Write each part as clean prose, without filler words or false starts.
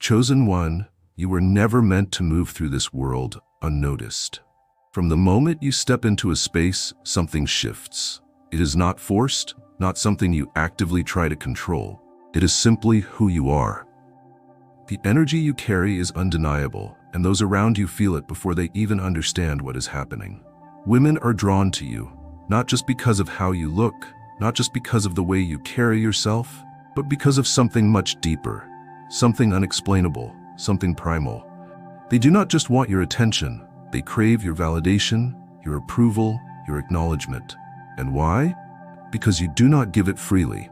Chosen one, you were never meant to move through this world unnoticed. From the moment you step into a space, something shifts. It is not forced, not something you actively try to control. It is simply who you are. The energy you carry is undeniable, and those around you feel it before they even understand what is happening. Women are drawn to you, not just because of how you look, not just because of the way you carry yourself, but because of something much deeper, something unexplainable, something primal. They do not just want your attention, they crave your validation, your approval, your acknowledgement. And why? Because you do not give it freely.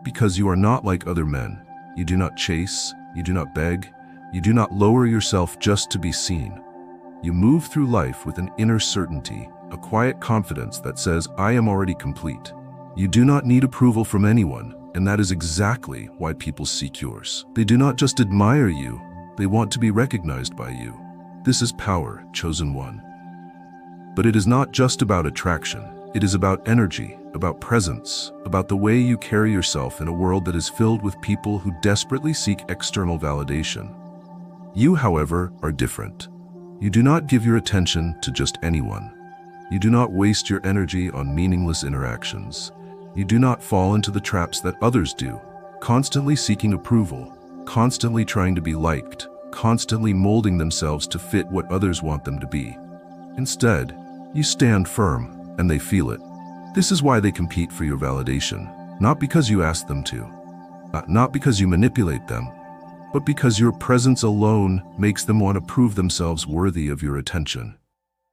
Because you are not like other men. You do not chase, you do not beg, you do not lower yourself just to be seen. You move through life with an inner certainty, a quiet confidence that says, I am already complete. You do not need approval from anyone, and that is exactly why people seek yours. They do not just admire you, they want to be recognized by you. This is power, chosen one. But it is not just about attraction. It is about energy, about presence, about the way you carry yourself in a world that is filled with people who desperately seek external validation. You, however, are different. You do not give your attention to just anyone. You do not waste your energy on meaningless interactions. You do not fall into the traps that others do, constantly seeking approval, constantly trying to be liked, constantly molding themselves to fit what others want them to be. Instead, you stand firm, and they feel it. This is why they compete for your validation, not because you ask them to, not because you manipulate them, but because your presence alone makes them want to prove themselves worthy of your attention.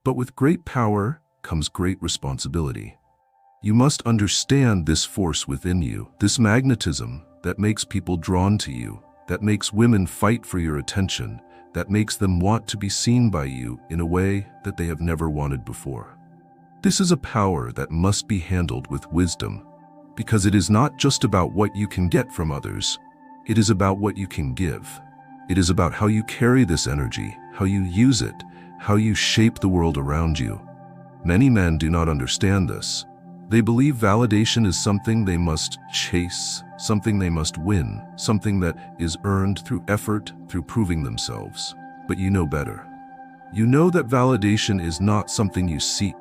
But with great power comes great responsibility. You must understand this force within you, this magnetism that makes people drawn to you, that makes women fight for your attention, that makes them want to be seen by you in a way that they have never wanted before. This is a power that must be handled with wisdom, because it is not just about what you can get from others, it is about what you can give. It is about how you carry this energy, how you use it, how you shape the world around you. Many men do not understand this. They believe validation is something they must chase, something they must win, something that is earned through effort, through proving themselves. But you know better. You know that validation is not something you seek.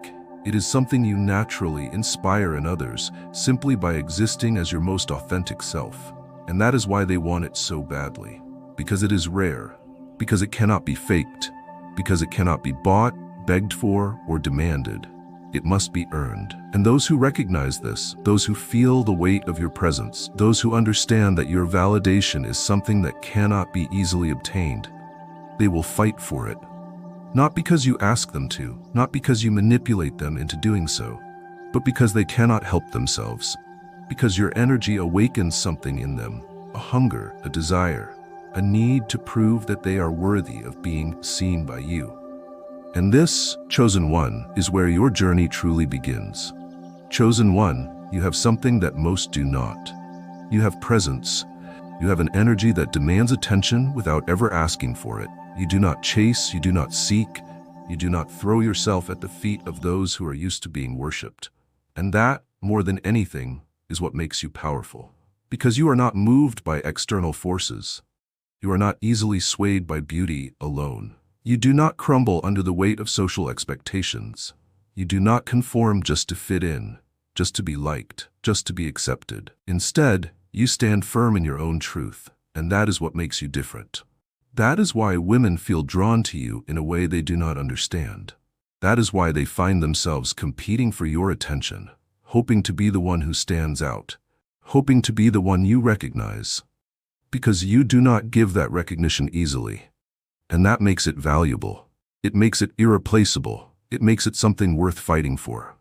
It is something you naturally inspire in others, simply by existing as your most authentic self. And that is why they want it so badly. Because it is rare. Because it cannot be faked. Because it cannot be bought, begged for, or demanded. It must be earned. And those who recognize this, those who feel the weight of your presence, those who understand that your validation is something that cannot be easily obtained, they will fight for it. Not because you ask them to, not because you manipulate them into doing so, but because they cannot help themselves. Because your energy awakens something in them, a hunger, a desire, a need to prove that they are worthy of being seen by you. And this, chosen one, is where your journey truly begins. Chosen one, you have something that most do not. You have presence. You have an energy that demands attention without ever asking for it. You do not chase, you do not seek, you do not throw yourself at the feet of those who are used to being worshipped. And that, more than anything, is what makes you powerful. Because you are not moved by external forces. You are not easily swayed by beauty alone. You do not crumble under the weight of social expectations. You do not conform just to fit in, just to be liked, just to be accepted. Instead, you stand firm in your own truth, and that is what makes you different. That is why women feel drawn to you in a way they do not understand. That is why they find themselves competing for your attention, hoping to be the one who stands out, hoping to be the one you recognize. Because you do not give that recognition easily. And that makes it valuable. It makes it irreplaceable. It makes it something worth fighting for.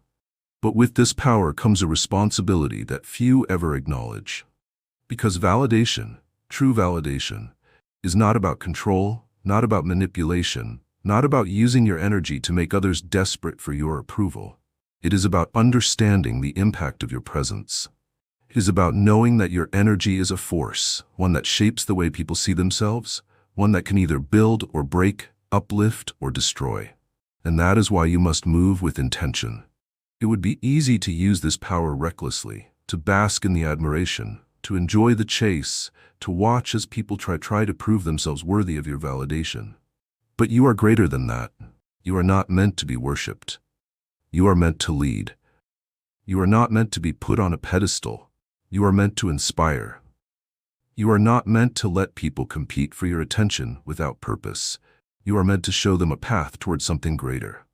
But with this power comes a responsibility that few ever acknowledge. Because validation, true validation, is not about control, not about manipulation, not about using your energy to make others desperate for your approval. It is about understanding the impact of your presence. It is about knowing that your energy is a force, one that shapes the way people see themselves, one that can either build or break, uplift or destroy. And that is why you must move with intention. It would be easy to use this power recklessly, to bask in the admiration, to enjoy the chase, to watch as people try to prove themselves worthy of your validation. But you are greater than that. You are not meant to be worshipped. You are meant to lead. You are not meant to be put on a pedestal. You are meant to inspire. You are not meant to let people compete for your attention without purpose. You are meant to show them a path towards something greater.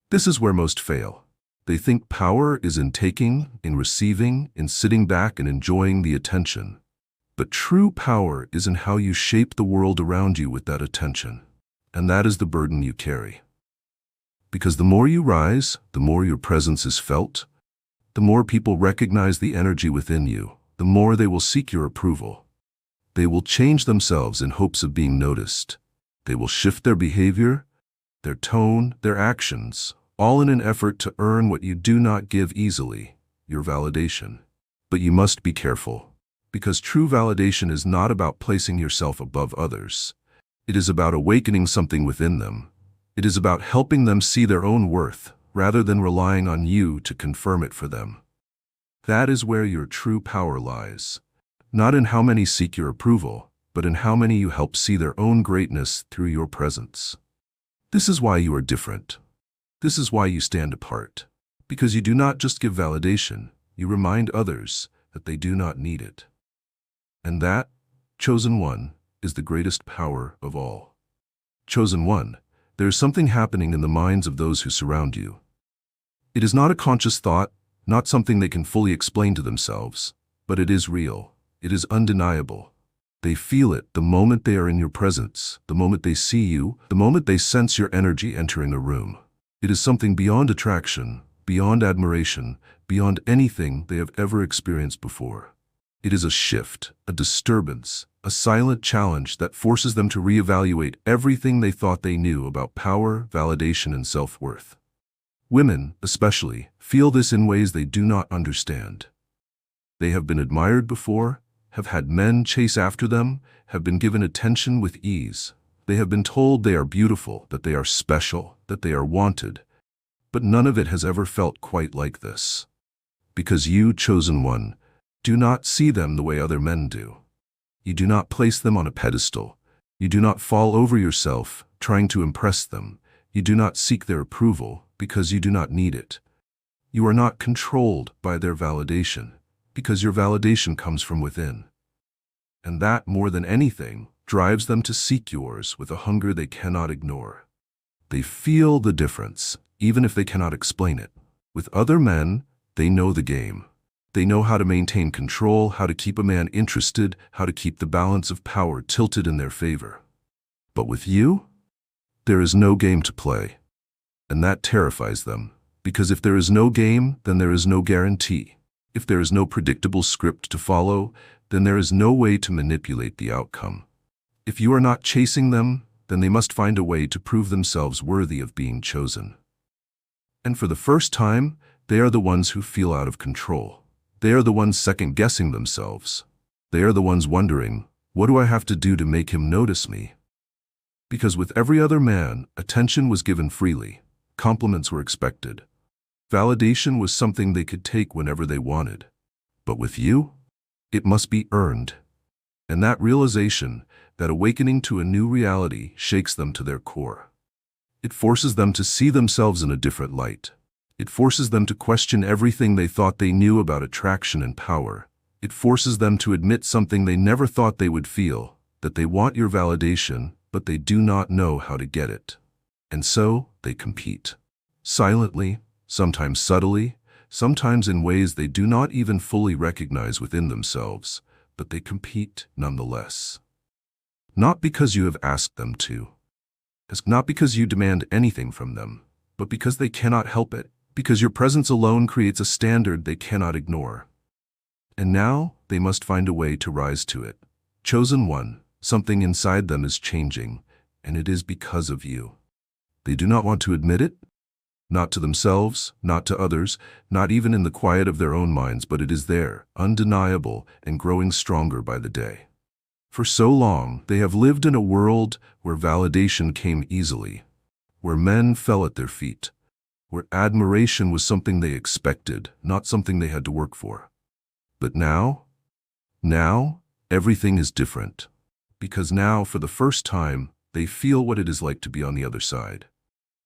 This is where most fail. They think power is in taking, in receiving, in sitting back and enjoying the attention. But true power is in how you shape the world around you with that attention. And that is the burden you carry. Because the more you rise, the more your presence is felt, the more people recognize the energy within you, the more they will seek your approval. They will change themselves in hopes of being noticed. They will shift their behavior, their tone, their actions, all in an effort to earn what you do not give easily, your validation. But you must be careful, because true validation is not about placing yourself above others. It is about awakening something within them. It is about helping them see their own worth, rather than relying on you to confirm it for them. That is where your true power lies. Not in how many seek your approval, but in how many you help see their own greatness through your presence. This is why you are different. This is why you stand apart. Because you do not just give validation, you remind others that they do not need it. And that, chosen one, is the greatest power of all. Chosen one, there is something happening in the minds of those who surround you. It is not a conscious thought, not something they can fully explain to themselves, but it is real. It is undeniable. They feel it the moment they are in your presence, the moment they see you, the moment they sense your energy entering a room. It is something beyond attraction, beyond admiration, beyond anything they have ever experienced before. It is a shift, a disturbance, a silent challenge that forces them to reevaluate everything they thought they knew about power, validation, and self-worth. Women, especially, feel this in ways they do not understand. They have been admired before, have had men chase after them, have been given attention with ease. They have been told they are beautiful, that they are special, that they are wanted. But none of it has ever felt quite like this. Because you, chosen one, do not see them the way other men do. You do not place them on a pedestal. You do not fall over yourself, trying to impress them. You do not seek their approval, because you do not need it. You are not controlled by their validation, because your validation comes from within. And that, more than anything, drives them to seek yours with a hunger they cannot ignore. They feel the difference, even if they cannot explain it. With other men, they know the game. They know how to maintain control, how to keep a man interested, how to keep the balance of power tilted in their favor. But with you, there is no game to play. And that terrifies them, because if there is no game, then there is no guarantee. If there is no predictable script to follow, then there is no way to manipulate the outcome. If you are not chasing them, then they must find a way to prove themselves worthy of being chosen. And for the first time, they are the ones who feel out of control. They are the ones second-guessing themselves. They are the ones wondering, what do I have to do to make him notice me? Because with every other man, attention was given freely. Compliments were expected. Validation was something they could take whenever they wanted. But with you, it must be earned. And that realization, that awakening to a new reality, shakes them to their core. It forces them to see themselves in a different light. It forces them to question everything they thought they knew about attraction and power. It forces them to admit something they never thought they would feel, that they want your validation, but they do not know how to get it. And so, they compete. Silently, sometimes subtly, sometimes in ways they do not even fully recognize within themselves, but they compete nonetheless. Not because you have asked them to. Not because you demand anything from them, but because they cannot help it, because your presence alone creates a standard they cannot ignore. And now, they must find a way to rise to it. Chosen one, something inside them is changing, and it is because of you. They do not want to admit it, not to themselves, not to others, not even in the quiet of their own minds, but it is there, undeniable, and growing stronger by the day. For so long, they have lived in a world where validation came easily, where men fell at their feet, where admiration was something they expected, not something they had to work for. But now Now, everything is different. Because now, for the first time, they feel what it is like to be on the other side.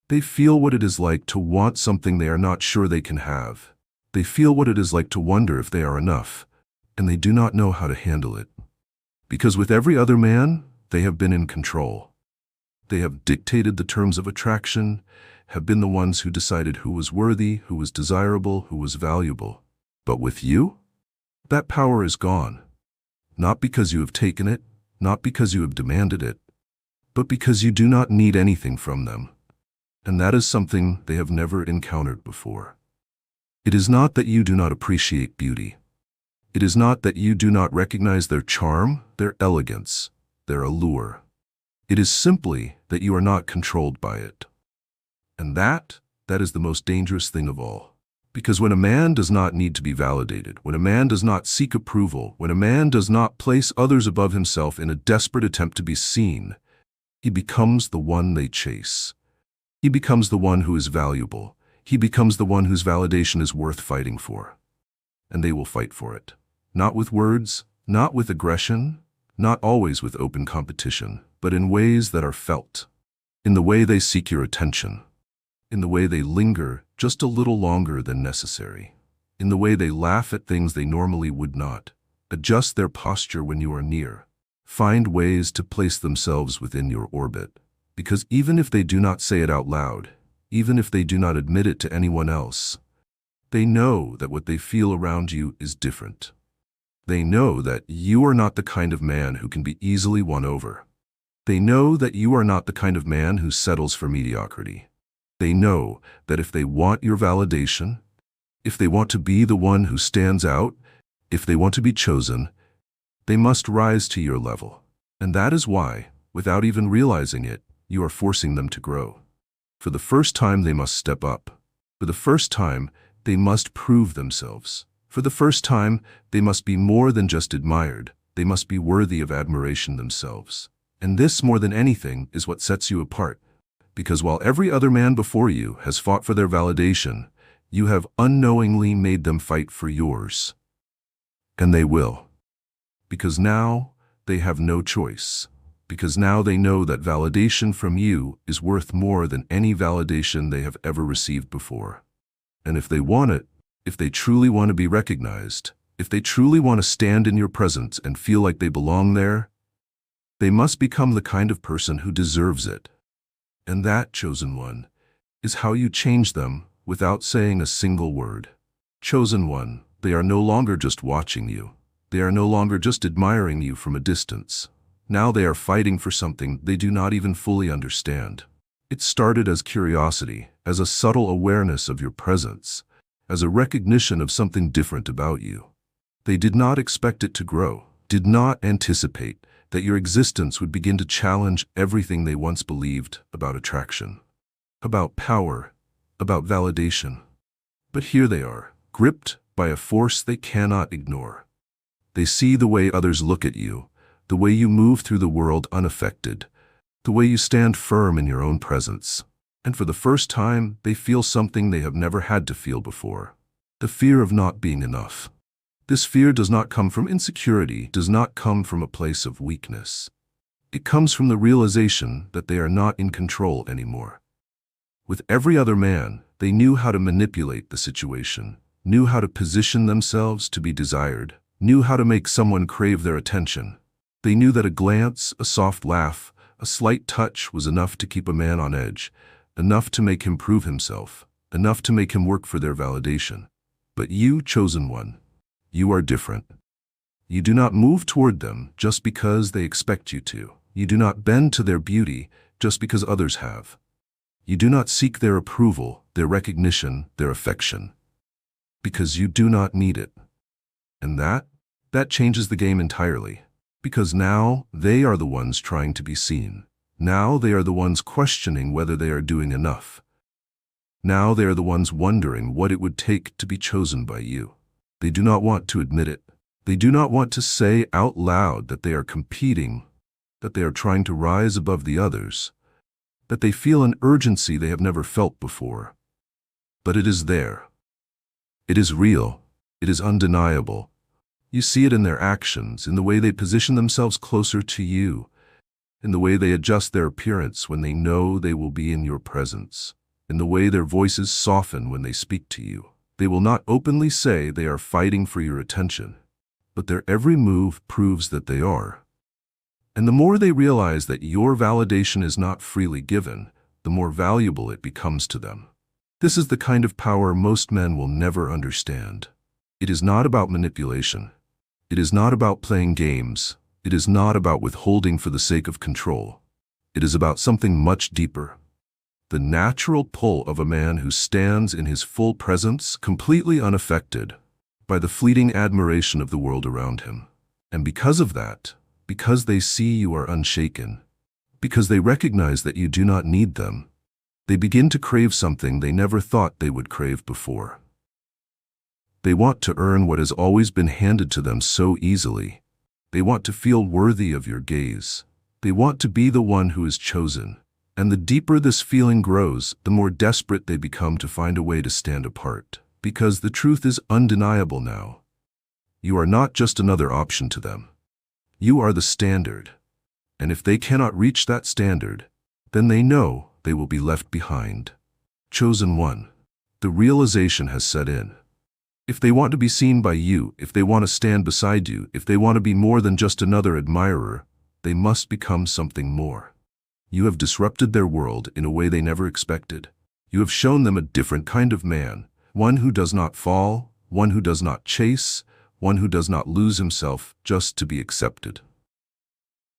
They feel what it is like to want something they are not sure they can have. They feel what it is like to wonder if they are enough, and they do not know how to handle it. Because with every other man, they have been in control. They have dictated the terms of attraction, have been the ones who decided who was worthy, who was desirable, who was valuable. But with you, that power is gone. Not because you have taken it, not because you have demanded it, but because you do not need anything from them. And that is something they have never encountered before. It is not that you do not appreciate beauty. It is not that you do not recognize their charm, their elegance, their allure. It is simply that you are not controlled by it. And that is the most dangerous thing of all. Because when a man does not need to be validated, when a man does not seek approval, when a man does not place others above himself in a desperate attempt to be seen, he becomes the one they chase. He becomes the one who is valuable. He becomes the one whose validation is worth fighting for. And they will fight for it. Not with words, not with aggression, not always with open competition, but in ways that are felt. In the way they seek your attention. In the way they linger just a little longer than necessary. In the way they laugh at things they normally would not. Adjust their posture when you are near. Find ways to place themselves within your orbit. Because even if they do not say it out loud, even if they do not admit it to anyone else, they know that what they feel around you is different. They know that you are not the kind of man who can be easily won over. They know that you are not the kind of man who settles for mediocrity. They know that if they want your validation, if they want to be the one who stands out, if they want to be chosen, they must rise to your level. And that is why, without even realizing it, you are forcing them to grow. For the first time, they must step up. For the first time, they must prove themselves. For the first time, they must be more than just admired. They must be worthy of admiration themselves. And this, more than anything, is what sets you apart. Because while every other man before you has fought for their validation, you have unknowingly made them fight for yours. And they will. Because now, they have no choice. Because now they know that validation from you is worth more than any validation they have ever received before. And if they want it, if they truly want to be recognized, if they truly want to stand in your presence and feel like they belong there, they must become the kind of person who deserves it. And that, chosen one, is how you change them without saying a single word. Chosen one, they are no longer just watching you. They are no longer just admiring you from a distance. Now they are fighting for something they do not even fully understand. It started as curiosity, as a subtle awareness of your presence, as a recognition of something different about you. They did not expect it to grow, did not anticipate that your existence would begin to challenge everything they once believed about attraction, about power, about validation. But here they are, gripped by a force they cannot ignore. They see the way others look at you, the way you move through the world unaffected, the way you stand firm in your own presence. And for the first time, they feel something they have never had to feel before. The fear of not being enough. This fear does not come from insecurity, does not come from a place of weakness. It comes from the realization that they are not in control anymore. With every other man, they knew how to manipulate the situation, knew how to position themselves to be desired, knew how to make someone crave their attention. They knew that a glance, a soft laugh, a slight touch was enough to keep a man on edge, enough to make him prove himself, enough to make him work for their validation. But you, chosen one, you are different. You do not move toward them just because they expect you to. You do not bend to their beauty just because others have. You do not seek their approval, their recognition, their affection, because you do not need it. And that changes the game entirely. Because now they are the ones trying to be seen. Now they are the ones questioning whether they are doing enough. Now they are the ones wondering what it would take to be chosen by you. They do not want to admit it. They do not want to say out loud that they are competing, that they are trying to rise above the others, that they feel an urgency they have never felt before. But it is there. It is real. It is undeniable. You see it in their actions, in the way they position themselves closer to you, in the way they adjust their appearance when they know they will be in your presence, in the way their voices soften when they speak to you. They will not openly say they are fighting for your attention, but their every move proves that they are. And the more they realize that your validation is not freely given, the more valuable it becomes to them. This is the kind of power most men will never understand. It is not about manipulation. It is not about playing games. It is not about withholding for the sake of control. It is about something much deeper. The natural pull of a man who stands in his full presence, completely unaffected by the fleeting admiration of the world around him. And because of that, because they see you are unshaken, because they recognize that you do not need them, they begin to crave something they never thought they would crave before. They want to earn what has always been handed to them so easily. They want to feel worthy of your gaze. They want to be the one who is chosen. And the deeper this feeling grows, the more desperate they become to find a way to stand apart. Because the truth is undeniable now. You are not just another option to them. You are the standard. And if they cannot reach that standard, then they know they will be left behind. Chosen one. The realization has set in. If they want to be seen by you, if they want to stand beside you, if they want to be more than just another admirer, they must become something more. You have disrupted their world in a way they never expected. You have shown them a different kind of man, one who does not fall, one who does not chase, one who does not lose himself just to be accepted.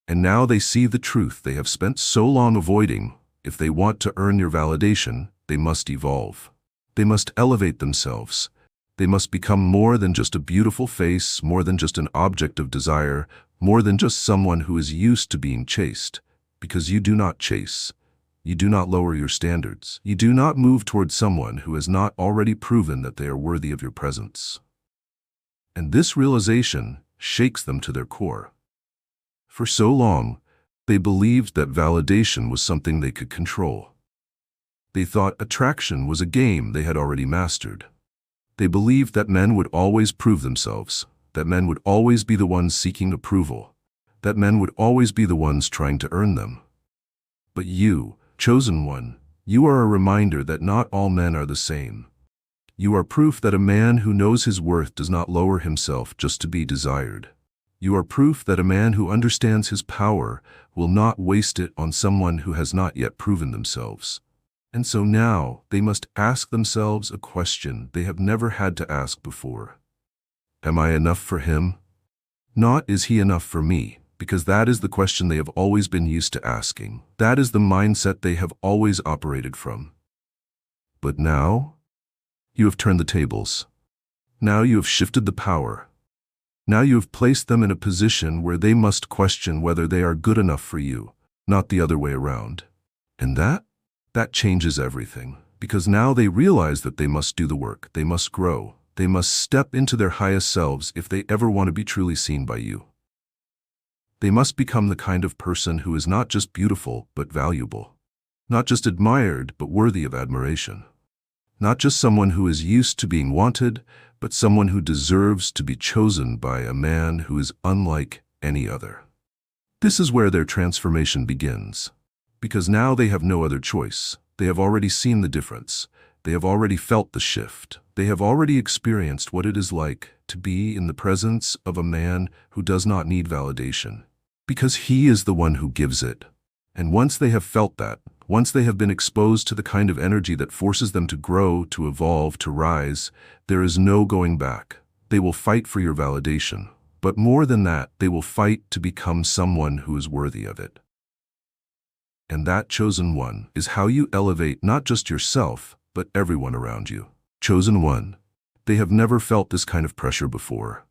And now they see the truth they have spent so long avoiding. If they want to earn your validation, they must evolve. They must elevate themselves. They must become more than just a beautiful face, more than just an object of desire, more than just someone who is used to being chased. Because you do not chase. You do not lower your standards. You do not move toward someone who has not already proven that they are worthy of your presence. And this realization shakes them to their core. For so long, they believed that validation was something they could control. They thought attraction was a game they had already mastered. They believed that men would always prove themselves, that men would always be the ones seeking approval, that men would always be the ones trying to earn them. But you, chosen one, you are a reminder that not all men are the same. You are proof that a man who knows his worth does not lower himself just to be desired. You are proof that a man who understands his power will not waste it on someone who has not yet proven themselves. And so now they must ask themselves a question they have never had to ask before. Am I enough for him? Not is he enough for me, because that is the question they have always been used to asking. That is the mindset they have always operated from. But now, you have turned the tables. Now you have shifted the power. Now you have placed them in a position where they must question whether they are good enough for you, not the other way around. And that changes everything, because now they realize that they must do the work, they must grow, they must step into their highest selves if they ever want to be truly seen by you. They must become the kind of person who is not just beautiful, but valuable. Not just admired, but worthy of admiration. Not just someone who is used to being wanted, but someone who deserves to be chosen by a man who is unlike any other. This is where their transformation begins. Because now they have no other choice. They have already seen the difference. They have already felt the shift. They have already experienced what it is like to be in the presence of a man who does not need validation. Because he is the one who gives it. And once they have felt that, once they have been exposed to the kind of energy that forces them to grow, to evolve, to rise, there is no going back. They will fight for your validation. But more than that, they will fight to become someone who is worthy of it. And that chosen one is how you elevate not just yourself, but everyone around you. Chosen one. They have never felt this kind of pressure before.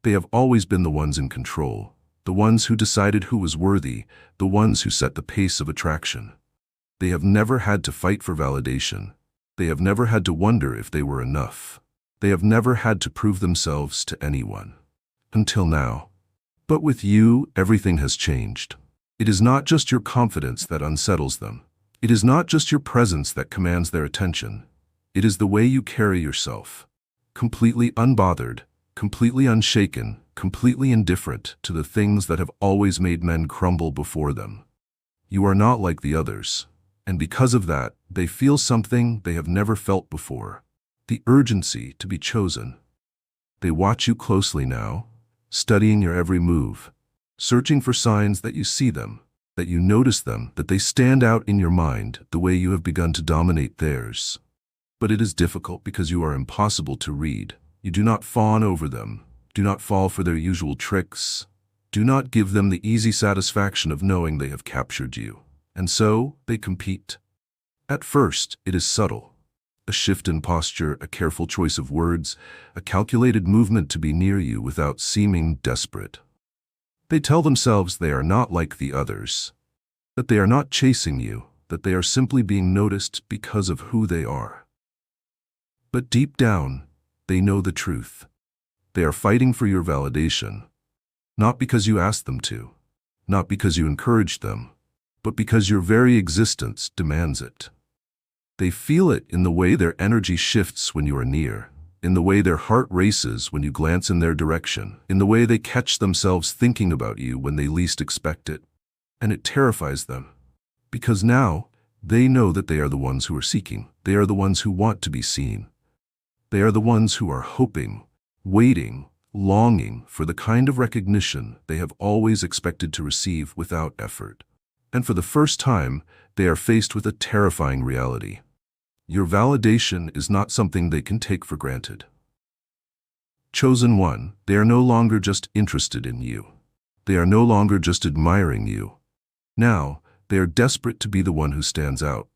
They have always been the ones in control, the ones who decided who was worthy, the ones who set the pace of attraction. They have never had to fight for validation. They have never had to wonder if they were enough. They have never had to prove themselves to anyone. Until now. But with you, everything has changed. It is not just your confidence that unsettles them. It is not just your presence that commands their attention. It is the way you carry yourself. Completely unbothered, completely unshaken, completely indifferent to the things that have always made men crumble before them. You are not like the others, and because of that, they feel something they have never felt before, the urgency to be chosen. They watch you closely now, studying your every move, searching for signs that you see them, that you notice them, that they stand out in your mind the way you have begun to dominate theirs. But it is difficult because you are impossible to read. You do not fawn over them, do not fall for their usual tricks, do not give them the easy satisfaction of knowing they have captured you. And so, they compete. At first, it is subtle. A shift in posture, a careful choice of words, a calculated movement to be near you without seeming desperate. They tell themselves they are not like the others, that they are not chasing you, that they are simply being noticed because of who they are. But deep down, they know the truth. They are fighting for your validation, not because you asked them to, not because you encouraged them, but because your very existence demands it. They feel it in the way their energy shifts when you are near, in the way their heart races when you glance in their direction, in the way they catch themselves thinking about you when they least expect it. And it terrifies them, because now they know that they are the ones who are seeking. They are the ones who want to be seen. They are the ones who are hoping, waiting, longing for the kind of recognition they have always expected to receive without effort. And for the first time, they are faced with a terrifying reality. Your validation is not something they can take for granted. Chosen one, they are no longer just interested in you. They are no longer just admiring you. Now, they are desperate to be the one who stands out.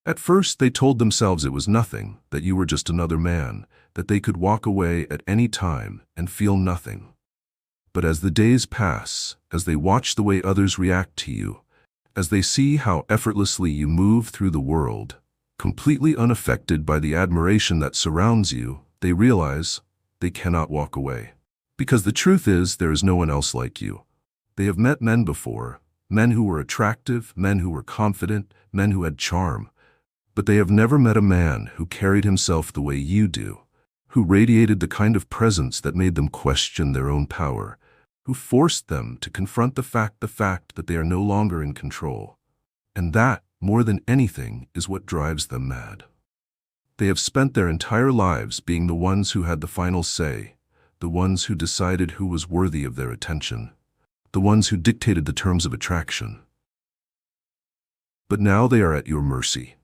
At first, they told themselves it was nothing, that you were just another man, that they could walk away at any time and feel nothing. But as the days pass, as they watch the way others react to you, as they see how effortlessly you move through the world, completely unaffected by the admiration that surrounds you, they realize they cannot walk away. Because the truth is, there is no one else like you. They have met men before, men who were attractive, men who were confident, men who had charm, but they have never met a man who carried himself the way you do, who radiated the kind of presence that made them question their own power, who forced them to confront the fact that they are no longer in control. And that, more than anything, is what drives them mad. They have spent their entire lives being the ones who had the final say, the ones who decided who was worthy of their attention, the ones who dictated the terms of attraction. But now they are at your mercy.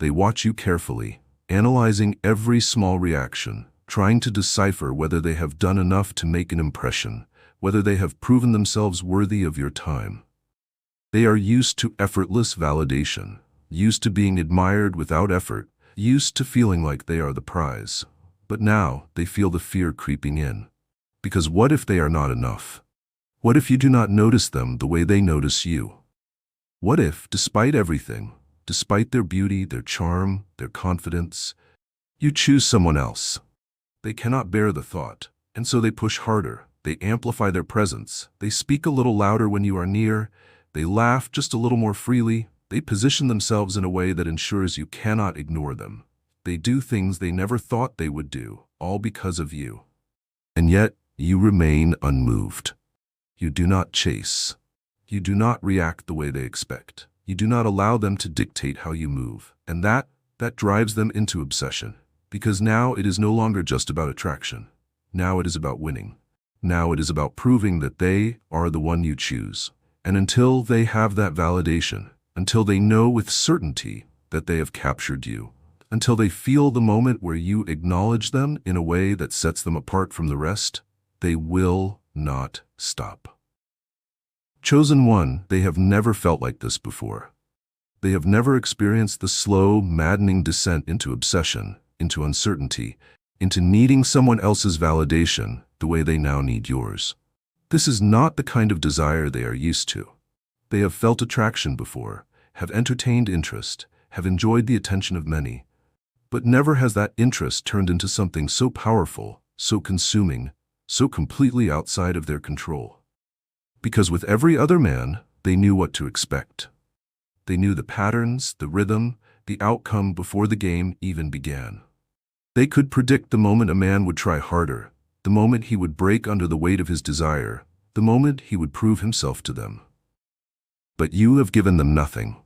They watch you carefully, analyzing every small reaction, trying to decipher whether they have done enough to make an impression, whether they have proven themselves worthy of your time. They are used to effortless validation, used to being admired without effort, used to feeling like they are the prize. But now they feel the fear creeping in. Because what if they are not enough? What if you do not notice them the way they notice you? What if, despite everything, despite their beauty, their charm, their confidence, you choose someone else? They cannot bear the thought, and so they push harder. They amplify their presence. They speak a little louder when you are near. They laugh just a little more freely. They position themselves in a way that ensures you cannot ignore them. They do things they never thought they would do, all because of you. And yet, you remain unmoved. You do not chase. You do not react the way they expect. You do not allow them to dictate how you move. And that drives them into obsession. Because now it is no longer just about attraction. Now it is about winning. Now it is about proving that they are the one you choose. And until they have that validation, until they know with certainty that they have captured you, until they feel the moment where you acknowledge them in a way that sets them apart from the rest, they will not stop. Chosen one, they have never felt like this before. They have never experienced the slow, maddening descent into obsession, into uncertainty, into needing someone else's validation the way they now need yours. This is not the kind of desire they are used to. They have felt attraction before, have entertained interest, have enjoyed the attention of many, but never has that interest turned into something so powerful, so consuming, so completely outside of their control. Because with every other man, they knew what to expect. They knew the patterns, the rhythm, the outcome before the game even began. They could predict the moment a man would try harder, the moment he would break under the weight of his desire, the moment he would prove himself to them. But you have given them nothing.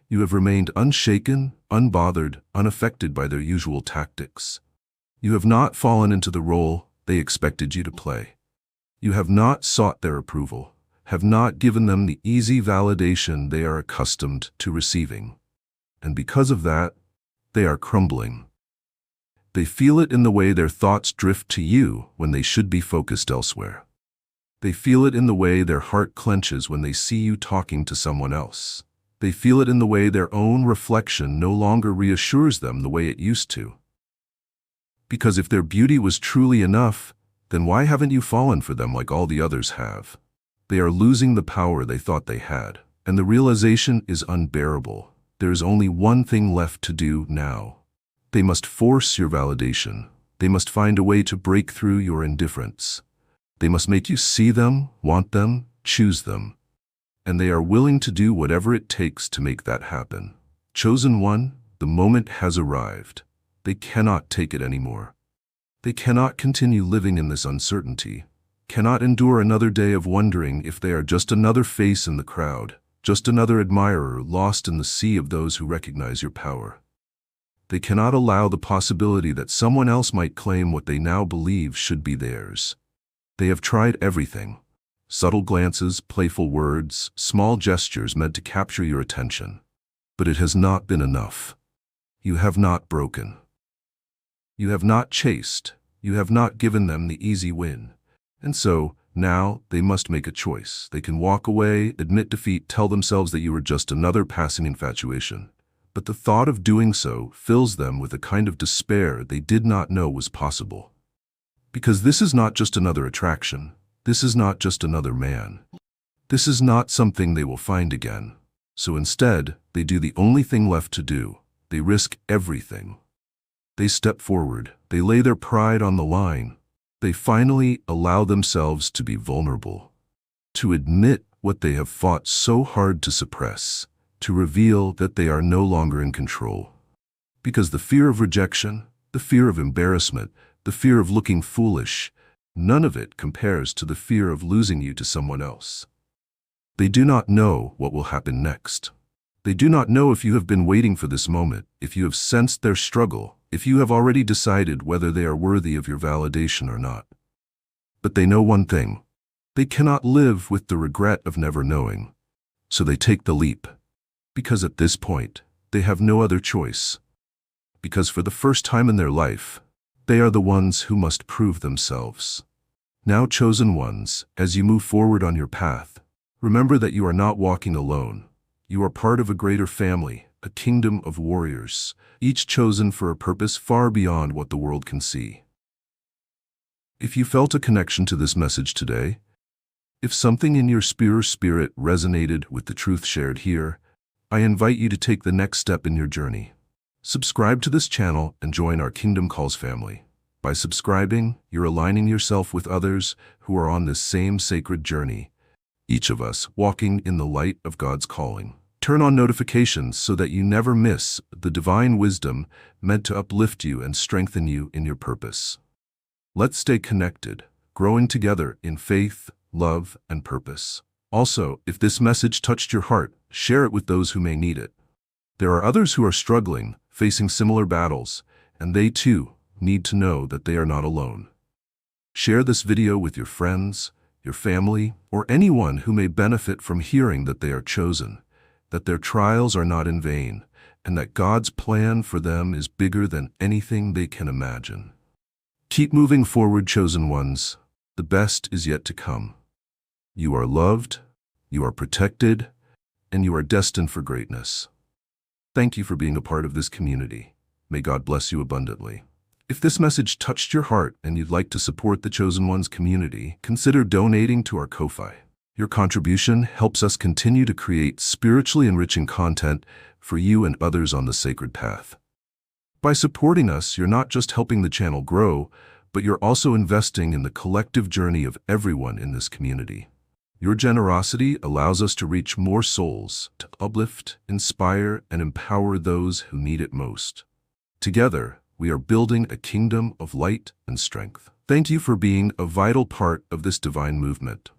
You have remained unshaken, unbothered, unaffected by their usual tactics. You have not fallen into the role they expected you to play. You have not sought their approval, have not given them the easy validation they are accustomed to receiving. And because of that, they are crumbling. They feel it in the way their thoughts drift to you when they should be focused elsewhere. They feel it in the way their heart clenches when they see you talking to someone else. They feel it in the way their own reflection no longer reassures them the way it used to. Because if their beauty was truly enough, then why haven't you fallen for them like all the others have? They are losing the power they thought they had, and the realization is unbearable. There is only one thing left to do now. They must force your validation. They must find a way to break through your indifference. They must make you see them, want them, choose them. And they are willing to do whatever it takes to make that happen. Chosen one, the moment has arrived. They cannot take it anymore. They cannot continue living in this uncertainty, cannot endure another day of wondering if they are just another face in the crowd, just another admirer lost in the sea of those who recognize your power. They cannot allow the possibility that someone else might claim what they now believe should be theirs. They have tried everything. Subtle glances, playful words, small gestures meant to capture your attention. But it has not been enough. You have not broken. You have not chased. You have not given them the easy win. And so, now, they must make a choice. They can walk away, admit defeat, tell themselves that you were just another passing infatuation. But the thought of doing so fills them with a kind of despair they did not know was possible. Because this is not just another attraction. This is not just another man. This is not something they will find again. So instead, they do the only thing left to do. They risk everything. They step forward. They lay their pride on the line. They finally allow themselves to be vulnerable, to admit what they have fought so hard to suppress, to reveal that they are no longer in control. Because the fear of rejection, the fear of embarrassment, the fear of looking foolish, none of it compares to the fear of losing you to someone else. They do not know what will happen next. They do not know if you have been waiting for this moment, if you have sensed their struggle, if you have already decided whether they are worthy of your validation or not. But they know one thing. They cannot live with the regret of never knowing. So they take the leap. Because at this point, they have no other choice. Because for the first time in their life, they are the ones who must prove themselves. Now, chosen ones, as you move forward on your path, remember that you are not walking alone. You are part of a greater family, a kingdom of warriors, each chosen for a purpose far beyond what the world can see. If you felt a connection to this message today, if something in your spirit resonated with the truth shared here, I invite you to take the next step in your journey. Subscribe to this channel and join our Kingdom Calls family. By subscribing, you're aligning yourself with others who are on this same sacred journey, each of us walking in the light of God's calling. Turn on notifications so that you never miss the divine wisdom meant to uplift you and strengthen you in your purpose. Let's stay connected, growing together in faith, love, and purpose. Also, if this message touched your heart, share it with those who may need it. There are others who are struggling, facing similar battles, and they too need to know that they are not alone. Share this video with your friends, your family, or anyone who may benefit from hearing that they are chosen, that their trials are not in vain, and that God's plan for them is bigger than anything they can imagine. Keep moving forward, chosen ones. The best is yet to come. You are loved, you are protected, and you are destined for greatness. Thank you for being a part of this community. May God bless you abundantly. If this message touched your heart and you'd like to support the Chosen Ones community, consider donating to our Ko-Fi. Your contribution helps us continue to create spiritually enriching content for you and others on the sacred path. By supporting us, you're not just helping the channel grow, but you're also investing in the collective journey of everyone in this community. Your generosity allows us to reach more souls, to uplift, inspire, and empower those who need it most. Together, we are building a kingdom of light and strength. Thank you for being a vital part of this divine movement.